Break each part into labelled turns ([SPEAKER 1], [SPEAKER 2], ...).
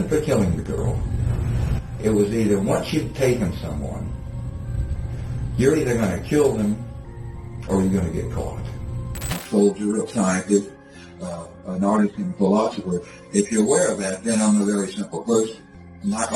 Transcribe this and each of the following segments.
[SPEAKER 1] wasn't for killing the girl. It was either once you've taken someone, you're either going to kill them or you're going to get caught. A soldier, a scientist, an artist and philosopher. If you're aware of that, then I'm a very simple person. My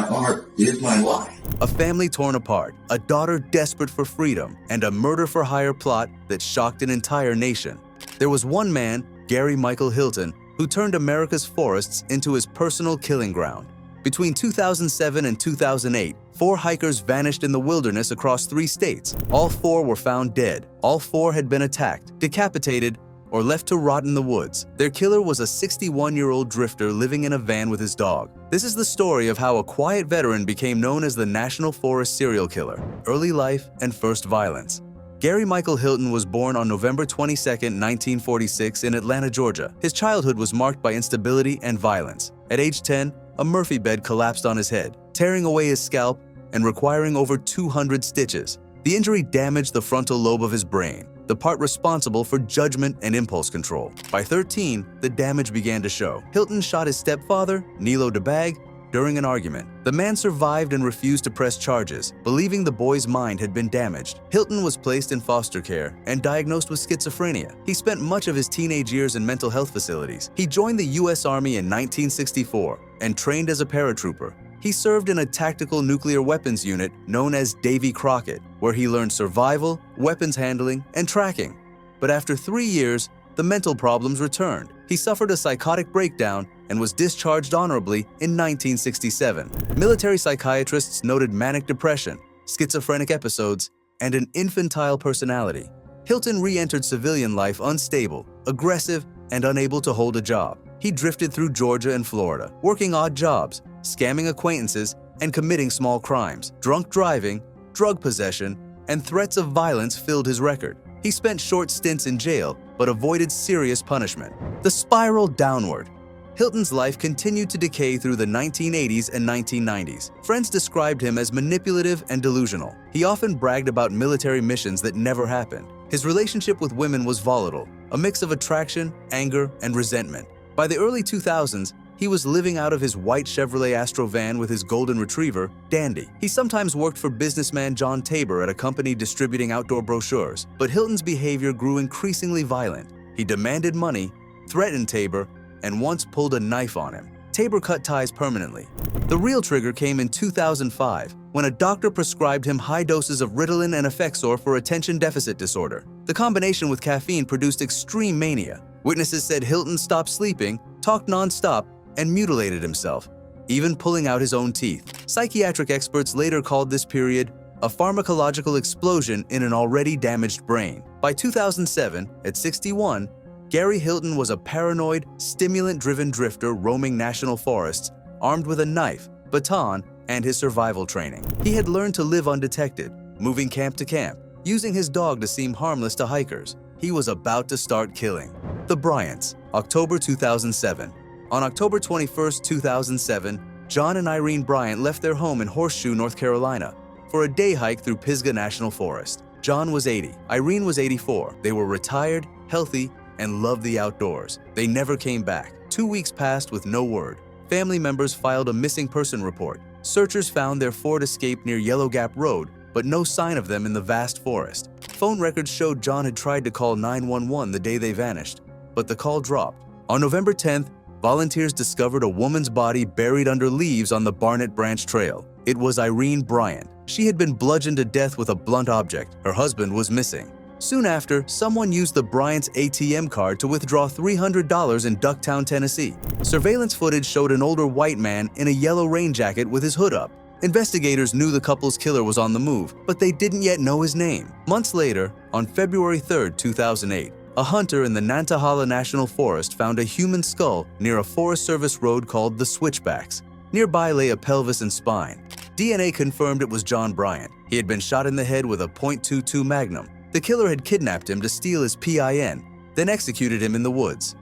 [SPEAKER 1] art is my life.
[SPEAKER 2] A family torn apart, a daughter desperate for freedom, and a murder-for-hire plot that shocked an entire nation. There was one man, Gary Michael Hilton, who turned America's forests into his personal killing ground. Between 2007 and 2008, 4 hikers vanished in the wilderness across 3 states. All 4 were found dead. All 4 had been attacked, decapitated, or left to rot in the woods. Their killer was a 61-year-old drifter living in a van with his dog. This is the story of how a quiet veteran became known as the National Forest serial killer, early life and first violence. Gary Michael Hilton was born on November 22, 1946 in Atlanta, Georgia. His childhood was marked by instability and violence. At age 10, a Murphy bed collapsed on his head, tearing away his scalp and requiring over 200 stitches. The injury damaged the frontal lobe of his brain, the part responsible for judgment and impulse control. By 13, the damage began to show. Hilton shot his stepfather, Nilo DeBag, during an argument. The man survived and refused to press charges, believing the boy's mind had been damaged. Hilton was placed in foster care and diagnosed with schizophrenia. He spent much of his teenage years in mental health facilities. He joined the U.S. Army in 1964 and trained as a paratrooper. He served in a tactical nuclear weapons unit known as Davy Crockett, where he learned survival, weapons handling, and tracking. But after 3 years, the mental problems returned. He suffered a psychotic breakdown and was discharged honorably in 1967. Military psychiatrists noted manic depression, schizophrenic episodes, and an infantile personality. Hilton re-entered civilian life unstable, aggressive, and unable to hold a job. He drifted through Georgia and Florida, working odd jobs, scamming acquaintances, and committing small crimes. Drunk driving, drug possession, and threats of violence filled his record. He spent short stints in jail, but avoided serious punishment. The spiral downward. Hilton's life continued to decay through the 1980s and 1990s. Friends described him as manipulative and delusional. He often bragged about military missions that never happened. His relationship with women was volatile, a mix of attraction, anger, and resentment. By the early 2000s, he was living out of his white Chevrolet Astro van with his golden retriever, Dandy. He sometimes worked for businessman John Tabor at a company distributing outdoor brochures, but Hilton's behavior grew increasingly violent. He demanded money, threatened Tabor, and once pulled a knife on him. Tabor cut ties permanently. The real trigger came in 2005, when a doctor prescribed him high doses of Ritalin and Effexor for attention deficit disorder. The combination with caffeine produced extreme mania. Witnesses said Hilton stopped sleeping, talked non-stop, and mutilated himself, even pulling out his own teeth. Psychiatric experts later called this period a pharmacological explosion in an already damaged brain. By 2007, at 61, Gary Hilton was a paranoid, stimulant-driven drifter roaming national forests, armed with a knife, baton, and his survival training. He had learned to live undetected, moving camp to camp, using his dog to seem harmless to hikers. He was about to start killing. The Bryants, October 2007. On October 21, 2007, John and Irene Bryant left their home in Horseshoe, North Carolina, for a day hike through Pisgah National Forest. John was 80, Irene was 84. They were retired, healthy, and loved the outdoors. They never came back. 2 weeks passed with no word. Family members filed a missing person report. Searchers found their Ford Escape near Yellow Gap Road, but no sign of them in the vast forest. Phone records showed John had tried to call 911 the day they vanished, but the call dropped. On November 10th, volunteers discovered a woman's body buried under leaves on the Barnett Branch Trail. It was Irene Bryant. She had been bludgeoned to death with a blunt object. Her husband was missing. Soon after, someone used the Bryant's ATM card to withdraw $300 in Ducktown, Tennessee. Surveillance footage showed an older white man in a yellow rain jacket with his hood up. Investigators knew the couple's killer was on the move, but they didn't yet know his name. Months later, on February 3, 2008, a hunter in the Nantahala National Forest found a human skull near a Forest Service road called the Switchbacks. Nearby lay a pelvis and spine. DNA confirmed it was John Bryant. He had been shot in the head with a .22 Magnum. The killer had kidnapped him to steal his PIN, then executed him in the woods.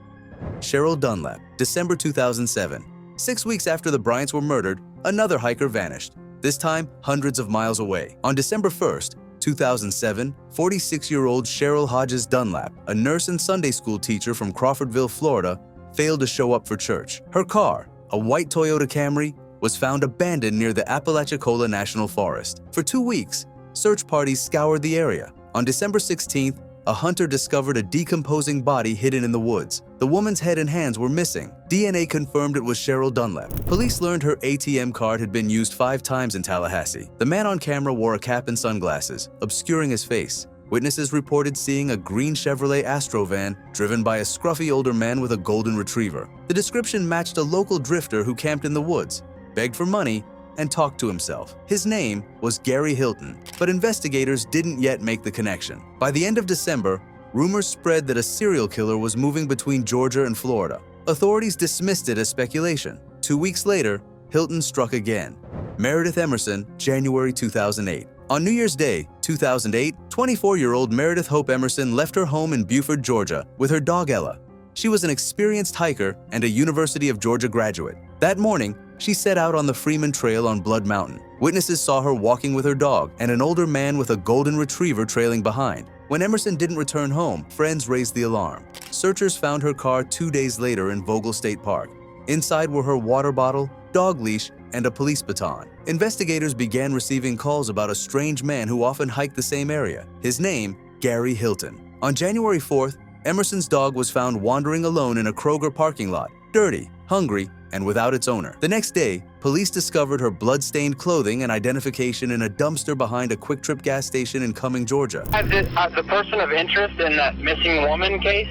[SPEAKER 2] Cheryl Dunlap, December 2007. 6 weeks after the Bryants were murdered, another hiker vanished, this time hundreds of miles away. On December 1st, 2007, 46-year-old Cheryl Hodges Dunlap, a nurse and Sunday school teacher from Crawfordville, Florida, failed to show up for church. Her car, A white Toyota Camry was found abandoned near the Apalachicola National Forest. For 2 weeks, search parties scoured the area. On December 16th, a hunter discovered a decomposing body hidden in the woods. The woman's head and hands were missing. DNA confirmed it was Cheryl Dunlap. Police learned her ATM card had been used 5 times in Tallahassee. The man on camera wore a cap and sunglasses, obscuring his face. Witnesses reported seeing a green Chevrolet Astro van driven by a scruffy older man with a golden retriever. The description matched a local drifter who camped in the woods, begged for money, and talked to himself. His name was Gary Hilton, but investigators didn't yet make the connection. By the end of December, rumors spread that a serial killer was moving between Georgia and Florida. Authorities dismissed it as speculation. 2 weeks later, Hilton struck again. Meredith Emerson, January 2008. On New Year's Day, 2008, 24-year-old Meredith Hope Emerson left her home in Beaufort, Georgia, with her dog Ella. She was an experienced hiker and a University of Georgia graduate. That morning, she set out on the Freeman Trail on Blood Mountain. Witnesses saw her walking with her dog and an older man with a golden retriever trailing behind. When Emerson didn't return home, friends raised the alarm. Searchers found her car 2 days later in Vogel State Park. Inside were her water bottle, dog leash, and a police baton. Investigators began receiving calls about a strange man who often hiked the same area. His name, Gary Hilton. On January 4th, Emerson's dog was found wandering alone in a Kroger parking lot, dirty, hungry, and without its owner. The next day, police discovered her blood-stained clothing and identification in a dumpster behind a Quick Trip gas station in Cumming, Georgia.
[SPEAKER 3] The person of interest in that missing woman case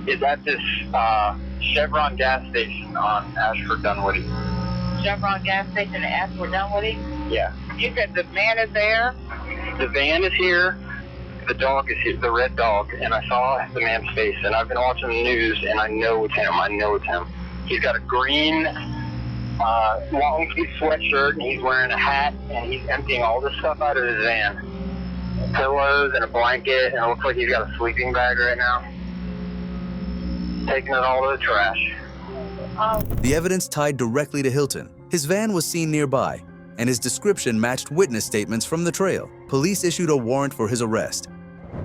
[SPEAKER 3] is at this Chevron gas station on Ashford Dunwoody.
[SPEAKER 4] Chevron gas station at Ashford Dunwoody?
[SPEAKER 3] Yeah.
[SPEAKER 4] You said the man is there?
[SPEAKER 3] The van is here. The dog is here, the red dog, and I saw the man's face, and I've been watching the news, and I know it's him. He's got a green long-sleeve sweatshirt, and he's wearing a hat, and he's emptying all this stuff out of his van. Pillows and a blanket, and it looks like he's got a sleeping bag right now. Taking it all to the trash.
[SPEAKER 2] The evidence tied directly to Hilton. His van was seen nearby, and his description matched witness statements from the trail. Police issued a warrant for his arrest.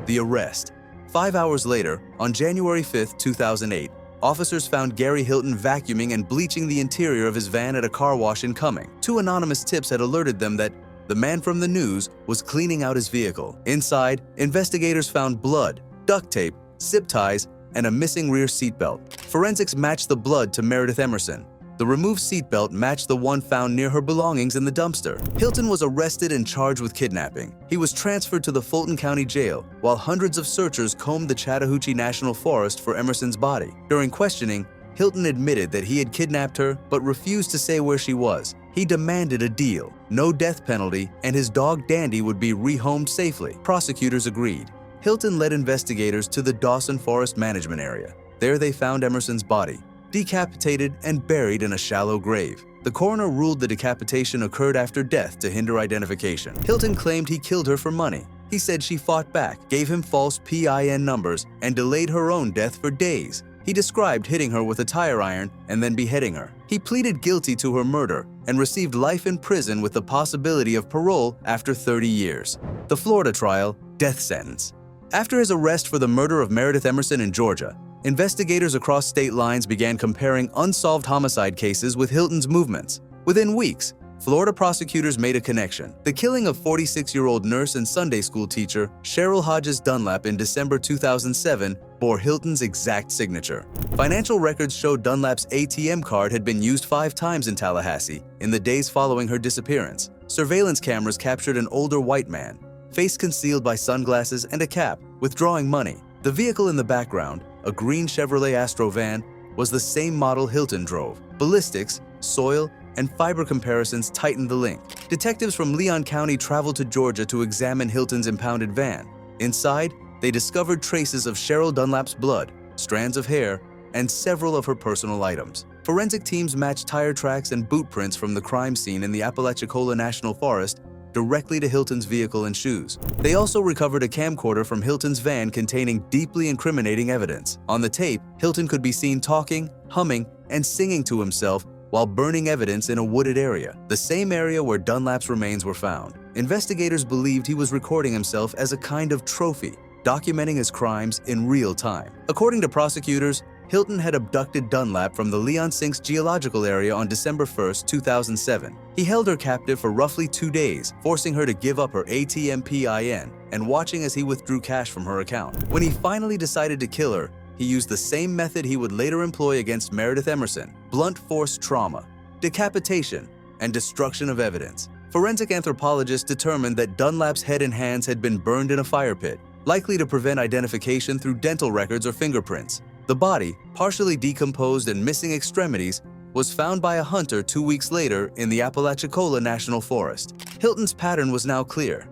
[SPEAKER 2] The arrest. 5 hours later, on January 5th, 2008, officers found Gary Hilton vacuuming and bleaching the interior of his van at a car wash in Cumming. 2 anonymous tips had alerted them that the man from the news was cleaning out his vehicle. Inside, investigators found blood, duct tape, zip ties, and a missing rear seatbelt. Forensics matched the blood to Meredith Emerson. The removed seatbelt matched the one found near her belongings in the dumpster. Hilton was arrested and charged with kidnapping. He was transferred to the Fulton County Jail, while hundreds of searchers combed the Chattahoochee National Forest for Emerson's body. During questioning, Hilton admitted that he had kidnapped her but refused to say where she was. He demanded a deal, no death penalty, and his dog Dandy would be rehomed safely. Prosecutors agreed. Hilton led investigators to the Dawson Forest Management Area. There they found Emerson's body, decapitated and buried in a shallow grave. The coroner ruled the decapitation occurred after death to hinder identification. Hilton claimed he killed her for money. He said she fought back, gave him false PIN numbers, and delayed her own death for days. He described hitting her with a tire iron and then beheading her. He pleaded guilty to her murder and received life in prison with the possibility of parole after 30 years. The Florida trial, death sentence. After his arrest for the murder of Meredith Emerson in Georgia, investigators across state lines began comparing unsolved homicide cases with Hilton's movements. Within weeks, Florida prosecutors made a connection. The killing of 46-year-old nurse and Sunday school teacher Cheryl Dunlap in December 2007 bore Hilton's exact signature. Financial records showed Dunlap's ATM card had been used 5 times in Tallahassee in the days following her disappearance. Surveillance cameras captured an older white man, face concealed by sunglasses and a cap, withdrawing money. The vehicle in the background, a green Chevrolet Astro van, was the same model Hilton drove. Ballistics, soil, and fiber comparisons tightened the link. Detectives from Leon County traveled to Georgia to examine Hilton's impounded van. Inside, they discovered traces of Cheryl Dunlap's blood, strands of hair, and several of her personal items. Forensic teams matched tire tracks and boot prints from the crime scene in the Apalachicola National Forest directly to Hilton's vehicle and shoes. They also recovered a camcorder from Hilton's van containing deeply incriminating evidence. On the tape, Hilton could be seen talking, humming, and singing to himself while burning evidence in a wooded area, the same area where Dunlap's remains were found. Investigators believed he was recording himself as a kind of trophy, documenting his crimes in real time. According to prosecutors, Hilton had abducted Dunlap from the Leon Sinks geological area on December 1, 2007. He held her captive for roughly 2 days, forcing her to give up her ATM PIN and watching as he withdrew cash from her account. When he finally decided to kill her, he used the same method he would later employ against Meredith Emerson: blunt force trauma, decapitation, and destruction of evidence. Forensic anthropologists determined that Dunlap's head and hands had been burned in a fire pit, likely to prevent identification through dental records or fingerprints. The body, partially decomposed and missing extremities, was found by a hunter 2 weeks later in the Apalachicola National Forest. Hilton's pattern was now clear.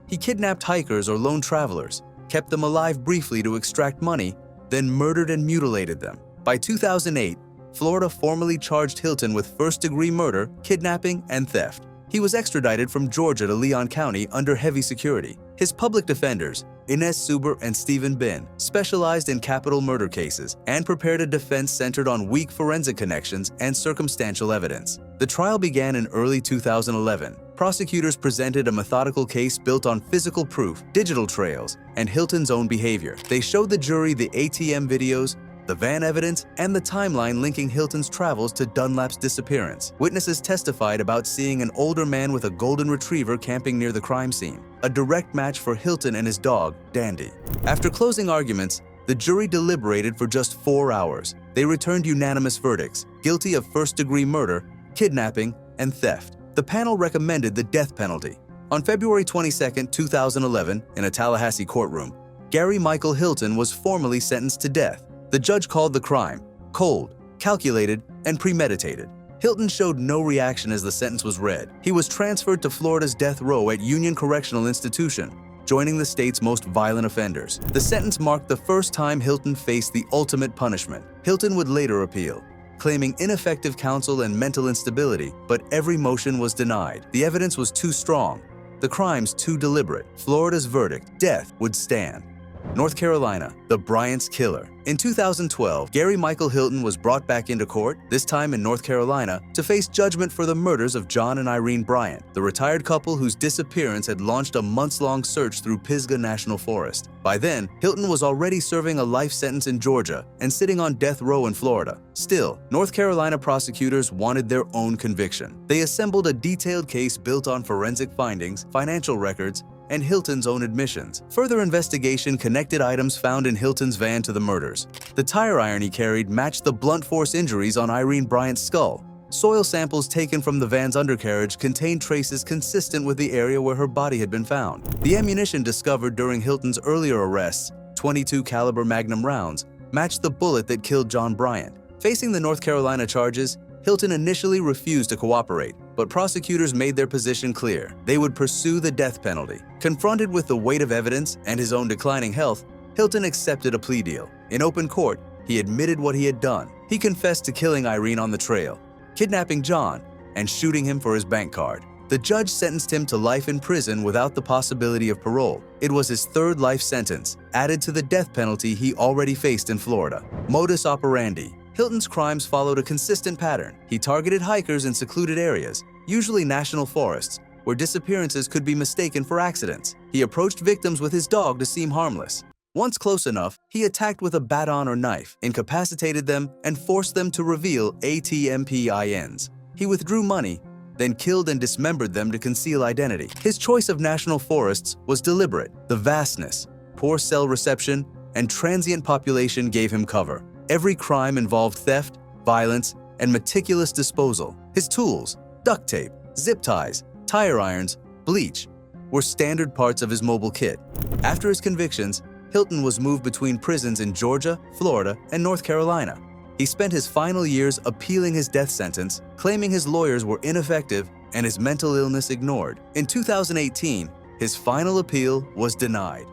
[SPEAKER 2] He kidnapped hikers or lone travelers, kept them alive briefly to extract money, then murdered and mutilated them. By 2008, Florida formally charged Hilton with first-degree murder, kidnapping, and theft. He was extradited from Georgia to Leon County under heavy security. His public defenders, Inez Suber and Stephen Bin, specialized in capital murder cases and prepared a defense centered on weak forensic connections and circumstantial evidence. The trial began in early 2011. Prosecutors presented a methodical case built on physical proof, digital trails, and Hilton's own behavior. They showed the jury the ATM videos, the van evidence, and the timeline linking Hilton's travels to Dunlap's disappearance. Witnesses testified about seeing an older man with a golden retriever camping near the crime scene, a direct match for Hilton and his dog, Dandy. After closing arguments, the jury deliberated for just 4 hours. They returned unanimous verdicts: guilty of first-degree murder, kidnapping, and theft. The panel recommended the death penalty. On February 22, 2011, in a Tallahassee courtroom, Gary Michael Hilton was formally sentenced to death. The judge called the crime cold, calculated, and premeditated. Hilton showed no reaction as the sentence was read. He was transferred to Florida's death row at Union Correctional Institution, joining the state's most violent offenders. The sentence marked the first time Hilton faced the ultimate punishment. Hilton would later appeal, claiming ineffective counsel and mental instability, but every motion was denied. The evidence was too strong, the crimes too deliberate. Florida's verdict, death, would stand. North Carolina, the Bryant's killer. In 2012, Gary Michael Hilton was brought back into court, this time in North Carolina, to face judgment for the murders of John and Irene Bryant, the retired couple whose disappearance had launched a months-long search through Pisgah National Forest. By then, Hilton was already serving a life sentence in Georgia and sitting on death row in Florida. Still, North Carolina prosecutors wanted their own conviction. They assembled a detailed case built on forensic findings, financial records, and Hilton's own admissions. Further investigation connected items found in Hilton's van to the murders. The tire iron he carried matched the blunt force injuries on Irene Bryant's skull. Soil samples taken from the van's undercarriage contained traces consistent with the area where her body had been found. The ammunition discovered during Hilton's earlier arrests, .22 caliber Magnum rounds, matched the bullet that killed John Bryant. Facing the North Carolina charges, Hilton initially refused to cooperate, but prosecutors made their position clear. They would pursue the death penalty. Confronted with the weight of evidence and his own declining health, Hilton accepted a plea deal. In open court, he admitted what he had done. He confessed to killing Irene on the trail, kidnapping John, and shooting him for his bank card. The judge sentenced him to life in prison without the possibility of parole. It was his third life sentence, added to the death penalty he already faced in Florida. Modus operandi. Hilton's crimes followed a consistent pattern. He targeted hikers in secluded areas, usually national forests, where disappearances could be mistaken for accidents. He approached victims with his dog to seem harmless. Once close enough, he attacked with a baton or knife, incapacitated them, and forced them to reveal ATM PINs. He withdrew money, then killed and dismembered them to conceal identity. His choice of national forests was deliberate. The vastness, poor cell reception, and transient population gave him cover. Every crime involved theft, violence, and meticulous disposal. His tools, duct tape, zip ties, tire irons, bleach, were standard parts of his mobile kit. After his convictions, Hilton was moved between prisons in Georgia, Florida, and North Carolina. He spent his final years appealing his death sentence, claiming his lawyers were ineffective and his mental illness ignored. In 2018, his final appeal was denied.